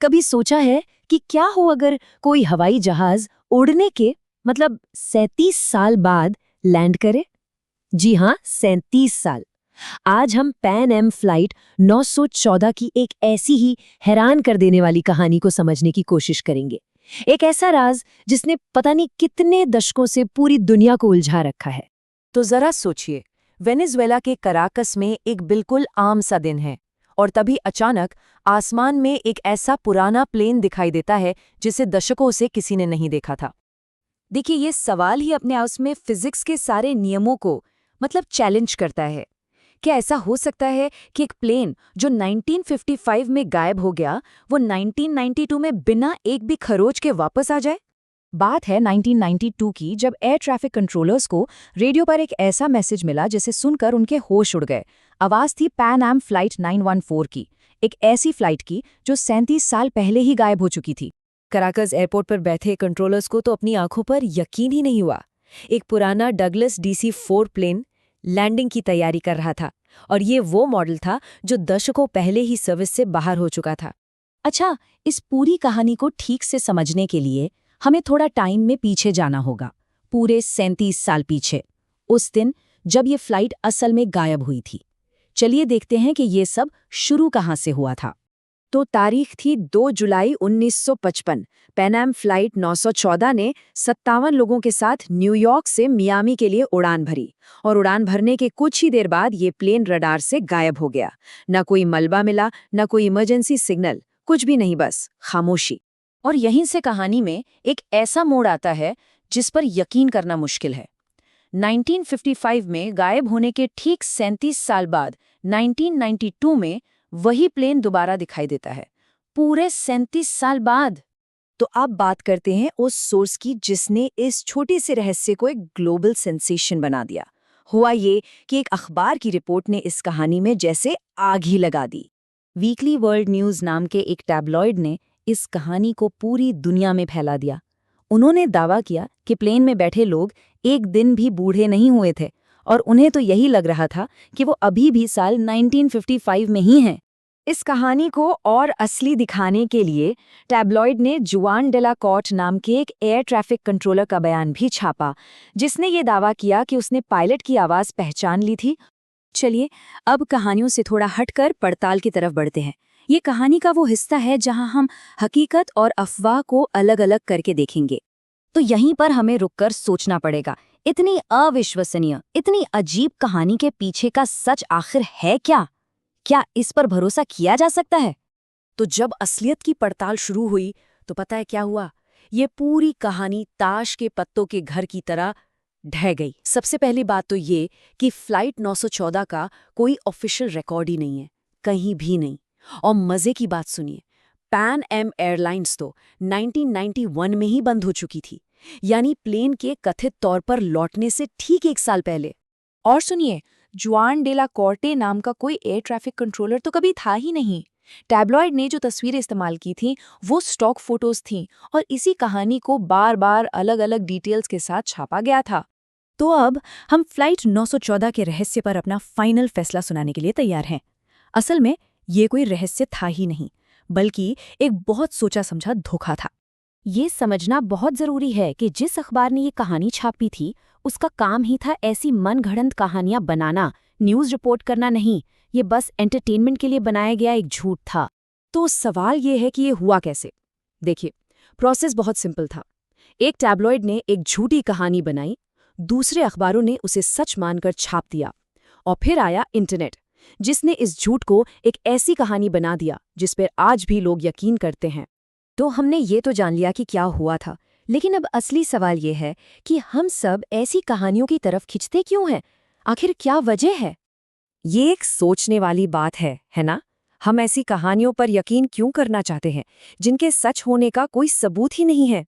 कभी सोचा है कि क्या हो अगर कोई हवाई जहाज उड़ने के 37 साल बाद लैंड करे? जी हाँ, 37 साल। आज हम पैन एम फ्लाइट 914 की एक ऐसी ही हैरान कर देने वाली कहानी को समझने की कोशिश करेंगे। एक ऐसा राज जिसने पता नहीं कितने दशकों से पूरी दुनिया को उलझा रखा है। तो जरा सोचिए, वेनेजुएला के कराकस में एक बिल्कुल आम सा दिन है और तभी अचानक आसमान में एक ऐसा पुराना प्लेन दिखाई देता है जिसे दशकों से किसी ने नहीं देखा था। देखिए, ये सवाल ही अपने आप में फिजिक्स के सारे नियमों को चैलेंज करता है। क्या ऐसा हो सकता है कि एक प्लेन जो 1955 में गायब हो गया, वो 1992 में बिना एक भी खरोच के वापस आ जाए? बात है 1992 की, जब एयर ट्रैफिक कंट्रोलर्स को रेडियो पर एक ऐसा मैसेज मिला जिसे सुनकर उनके होश उड़ गए। आवाज थी पैन एम फ्लाइट 914 की, एक ऐसी फ्लाइट की जो 37 साल पहले ही गायब हो चुकी थी। कराकस एयरपोर्ट पर बैठे कंट्रोलर्स को तो अपनी आंखों पर यकीन ही नहीं हुआ। एक पुराना डगलस DC-4 प्लेन लैंडिंग की तैयारी कर रहा था और ये वो मॉडल था जो दशकों पहले ही सर्विस से बाहर हो चुका था। अच्छा, इस पूरी कहानी को ठीक से समझने के लिए हमें थोड़ा टाइम में पीछे जाना होगा, पूरे 37 साल पीछे, उस दिन जब ये फ्लाइट असल में गायब हुई थी। चलिए देखते हैं कि ये सब शुरू कहाँ से हुआ था। तो तारीख थी 2 जुलाई 1955। पैन एम फ्लाइट 914 ने 57 लोगों के साथ न्यूयॉर्क से मियामी के लिए उड़ान भरी और उड़ान भरने के कुछ ही देर बाद ये प्लेन रडार से गायब हो गया। न कोई मलबा मिला, न कोई इमरजेंसी सिग्नल, कुछ भी नहीं, बस खामोशी। और यहीं से कहानी में एक ऐसा मोड़ आता है जिस पर यकीन करना मुश्किल है। 1955 में गायब होने के ठीक 37 साल बाद 1992 में वही प्लेन दोबारा दिखाई देता है, पूरे 37 साल बाद। तो अब बात करते हैं उस सोर्स की जिसने इस छोटे से रहस्य को एक ग्लोबल सेंसेशन बना दिया। हुआ ये कि एक अखबार की रिपोर्ट ने इस कहानी में जैसे आग ही लगा दी। वीकली वर्ल्ड न्यूज़ नाम के एक टैबलॉइड ने इस कहानी को पूरी दुनिया में फैला दिया। उन्होंने दावा किया कि प्लेन में बैठे लोग एक दिन भी बूढ़े नहीं हुए थे और उन्हें तो यही लग रहा था कि वो अभी भी साल 1955 में ही हैं। इस कहानी को और असली दिखाने के लिए टैबलॉइड ने जुआन डे ला कॉर्ट नाम के एक एयर ट्रैफिक कंट्रोलर का बयान भी छापा, जिसने ये दावा किया कि उसने पायलट की आवाज़ पहचान ली थी। चलिए, अब कहानियों से थोड़ा हटकर पड़ताल की तरफ बढ़ते हैं। ये कहानी का वो हिस्सा है जहां हम हकीकत और अफवाह को अलग अलग करके देखेंगे। तो यहीं पर हमें रुककर सोचना पड़ेगा, इतनी अविश्वसनीय, इतनी अजीब कहानी के पीछे का सच आखिर है क्या? क्या इस पर भरोसा किया जा सकता है? तो जब असलियत की पड़ताल शुरू हुई तो पता है क्या हुआ? ये पूरी कहानी ताश के पत्तों के घर की तरह ढह गई। सबसे पहली बात तो ये कि फ्लाइट 914 का कोई ऑफिशियल रिकॉर्ड ही नहीं है, कहीं भी नहीं। और मजे की बात सुनिए, पैन एम एयरलाइंस तो 1991 में ही बंद हो चुकी थी, यानी प्लेन के कथित तौर पर लौटने से ठीक 1 साल पहले। और सुनिए, जुआन डे ला कॉर्टे नाम का कोई एयर ट्रैफिक कंट्रोलर तो कभी था ही नहीं। टैबलॉइड ने जो तस्वीरें इस्तेमाल की थीं वो स्टॉक फोटोज थीं और इसी कहानी को बार बार अलग अलग डिटेल्स के साथ छापा गया था। तो अब हम फ्लाइट 914 के रहस्य पर अपना फाइनल फैसला सुनाने के लिए तैयार हैं। असल में ये कोई रहस्य था ही नहीं, बल्कि एक बहुत सोचा समझा धोखा था। ये समझना बहुत जरूरी है कि जिस अखबार ने ये कहानी छापी थी उसका काम ही था ऐसी मनगढ़ंत कहानियां बनाना, न्यूज़ रिपोर्ट करना नहीं। ये बस एंटरटेनमेंट के लिए बनाया गया एक झूठ था। तो सवाल ये है कि ये हुआ कैसे? देखिए, प्रोसेस बहुत सिंपल था। एक टैबलॉइड ने एक झूठी कहानी बनाई, दूसरे अखबारों ने उसे सच मानकर छाप दिया, और फिर आया इंटरनेट, जिसने इस झूठ को एक ऐसी कहानी बना दिया जिस पर आज भी लोग यकीन करते हैं। तो हमने ये तो जान लिया कि क्या हुआ था, लेकिन अब असली सवाल ये है कि हम सब ऐसी कहानियों की तरफ खिंचते क्यों हैं? आखिर क्या वजह है? ये एक सोचने वाली बात है ना? हम ऐसी कहानियों पर यकीन क्यों करना चाहते हैं जिनके सच होने का कोई सबूत ही नहीं है?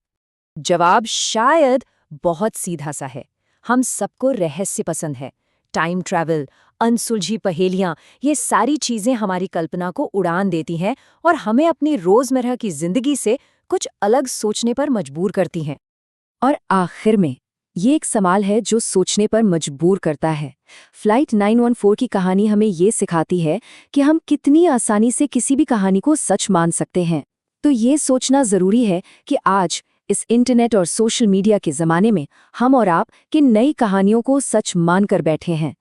जवाब शायद बहुत सीधा सा है। हम सबको रहस्य पसंद है। टाइम ट्रैवल, अनसुलझी पहेलियां, ये सारी चीजें हमारी कल्पना को उड़ान देती हैं और हमें अपनी रोजमर्रा की जिंदगी से कुछ अलग सोचने पर मजबूर करती हैं। और आखिर में ये एक सवाल है जो सोचने पर मजबूर करता है। फ्लाइट 914 की कहानी हमें ये सिखाती है कि हम कितनी आसानी से किसी भी कहानी को सच मान सकते हैं। तो ये सोचना ज़रूरी है कि आज इस इंटरनेट और सोशल मीडिया के ज़माने में हम और आप किन नई कहानियों को सच मानकर बैठे हैं।